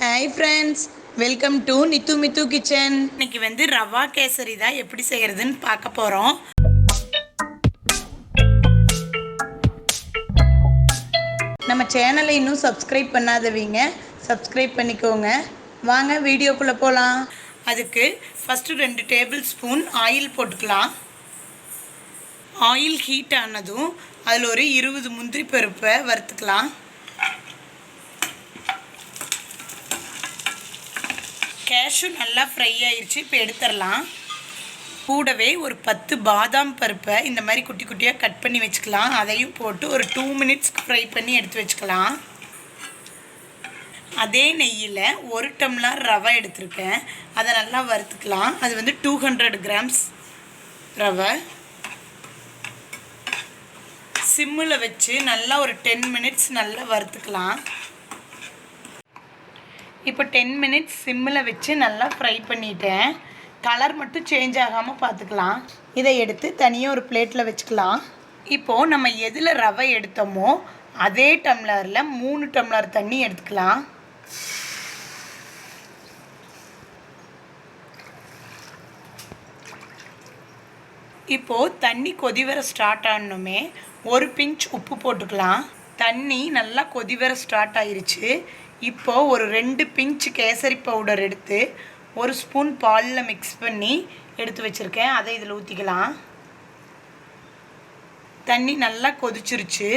Hi friends, welcome to nithumithukitchen. இன்னைக்கு வந்து ரவா கேசரி தான் எப்படி செய்யறதுன்னு பார்க்க போகிறோம். நம்ம சேனலை இன்னும் சப்ஸ்கிரைப் பண்ணாதவங்க சப்ஸ்கிரைப் பண்ணிக்கோங்க. வாங்க வீடியோக்குள்ளே போகலாம். அதுக்கு ஃபஸ்ட்டு 2 டேபிள் ஸ்பூன் ஆயில் போட்டுக்கலாம். ஆயில் ஹீட் ஆனதும் அதில் ஒரு 20 முந்திரி பருப்பை வறுத்துக்கலாம். கேஷு நல்லா ஃப்ரை ஆயிடுச்சு, இப்போ எடுத்துடலாம். கூடவே ஒரு 10 பாதாம் பருப்பை இந்த மாதிரி குட்டி குட்டியாக கட் பண்ணி வச்சுக்கலாம். அதையும் போட்டு ஒரு 2 மினிட்ஸ்க்கு ஃப்ரை பண்ணி எடுத்து வச்சுக்கலாம். அதே நெய்யில் 1 டம்ளர் ரவை எடுத்திருக்கேன், அதை நல்லா வறுத்துக்கலாம். அது வந்து 200 கிராம்ஸ் ரவை. சிம்மில் வச்சு நல்லா ஒரு 10 மினிட்ஸ் நல்லா வறுத்துக்கலாம். இப்போ 10 மினிட்ஸ் சிம்மில் வச்சு நல்லா ஃப்ரை பண்ணிட்டேன். கலர் மட்டும் சேஞ்ச் ஆகாமல் பார்த்துக்கலாம். இதை எடுத்து தனியாக ஒரு பிளேட்டில் வச்சுக்கலாம். இப்போது நம்ம எதில் ரவை எடுத்தோமோ அதே டம்ளரில் 3 டம்ளர் தண்ணி எடுத்துக்கலாம். இப்போது தண்ணி கொதி வர ஸ்டார்ட் ஆனோமே ஒரு பிஞ்ச் உப்பு போட்டுக்கலாம். தண்ணி நல்லா கொதி வர ஸ்டார்ட் ஆயிருச்சு. இப்போது ஒரு 2 பிஞ்ச் கேசரி பவுடர் எடுத்து 1 ஸ்பூன் பாலில் மிக்ஸ் பண்ணி எடுத்து வச்சுருக்கேன். அதை இதில் ஊற்றிக்கலாம். தண்ணி நல்லா கொதிச்சிருச்சு.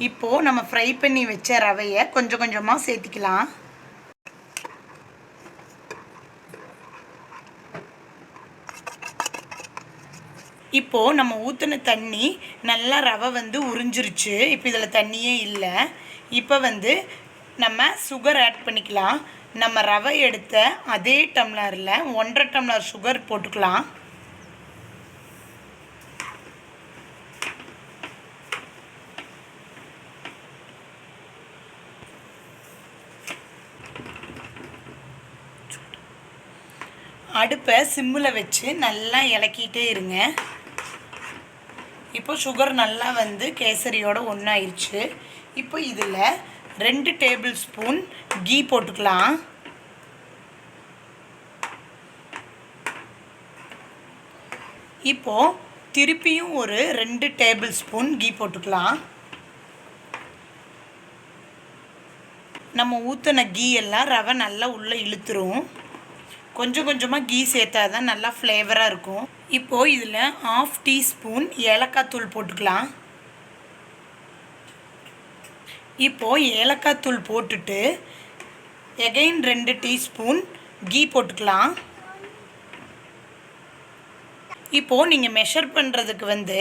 இப்போது நம்ம ஃப்ரை பண்ணி வச்ச ரவையை கொஞ்சம் கொஞ்சமாக சேர்த்திக்கலாம். இப்போது நம்ம ஊற்றின தண்ணி நல்லா ரவை வந்து உறிஞ்சிருச்சு. இப்போ இதில் தண்ணியே இல்லை. இப்போ வந்து நம்ம சுகர் ஆட் பண்ணிக்கலாம். நம்ம ரவை எடுத்த அதே டம்ளரில் 1.5 டம்ளர் சுகர் போட்டுக்கலாம். அடுப்பை சிம்மில் வச்சு நல்லா இலக்கிட்டே இருங்க. இப்போ சுகர் நல்லா வந்து கேசரியோட ஒன்றாயிருச்சு. இப்போ இதில் 2 டேபிள் ஸ்பூன் கீ போட்டுக்கலாம். இப்போது திருப்பியும் ஒரு 2 டேபிள் ஸ்பூன் கீ போட்டுக்கலாம். நம்ம ஊற்றின கீ எல்லாம் ரவை நல்லா உள்ளே இழுத்துரும். கொஞ்சம் கொஞ்சமாக கீ சேர்த்தா தான் நல்லா ஃப்ளேவராக இருக்கும். இப்போது இதில் 1/2 டீஸ்பூன் ஏலக்காய் தூள் போட்டுக்கலாம். இப்போது ஏலக்காய் தூள் போட்டுட்டு எகைன் 2 டீஸ்பூன் கீ போட்டுக்கலாம். இப்போது நீங்கள் மெஷர் பண்ணுறதுக்கு வந்து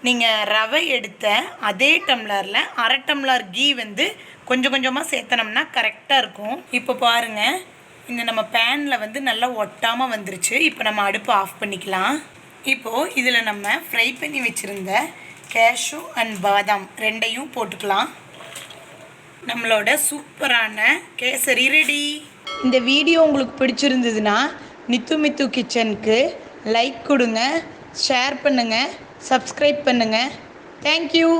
நீங்கள் ரவை எடுத்த அதே டம்ளரில் 1/2 டம்ளர் கீ வந்து கொஞ்சம் கொஞ்சமாக சேர்த்தனோம்னா கரெக்டாக இருக்கும். இப்போ பாருங்கள், இந்த நம்ம பேனில் வந்து நல்லா ஒட்டாமல் வந்துருச்சு. இப்போ நம்ம அடுப்பு ஆஃப் பண்ணிக்கலாம். இப்போது இதில் நம்ம ஃப்ரை பண்ணி வச்சுருந்த கேஷு அண்ட் பாதாம் 2ஐயும் போட்டுக்கலாம். நம்மளோட சூப்பரான கேசரி ரெடி. இந்த வீடியோ உங்களுக்கு பிடிச்சிருந்ததுன்னா nithumithukitchenக்கு லைக் கொடுங்க, ஷேர் பண்ணுங்கள், சப்ஸ்கிரைப் பண்ணுங்கள். தேங்க்யூ.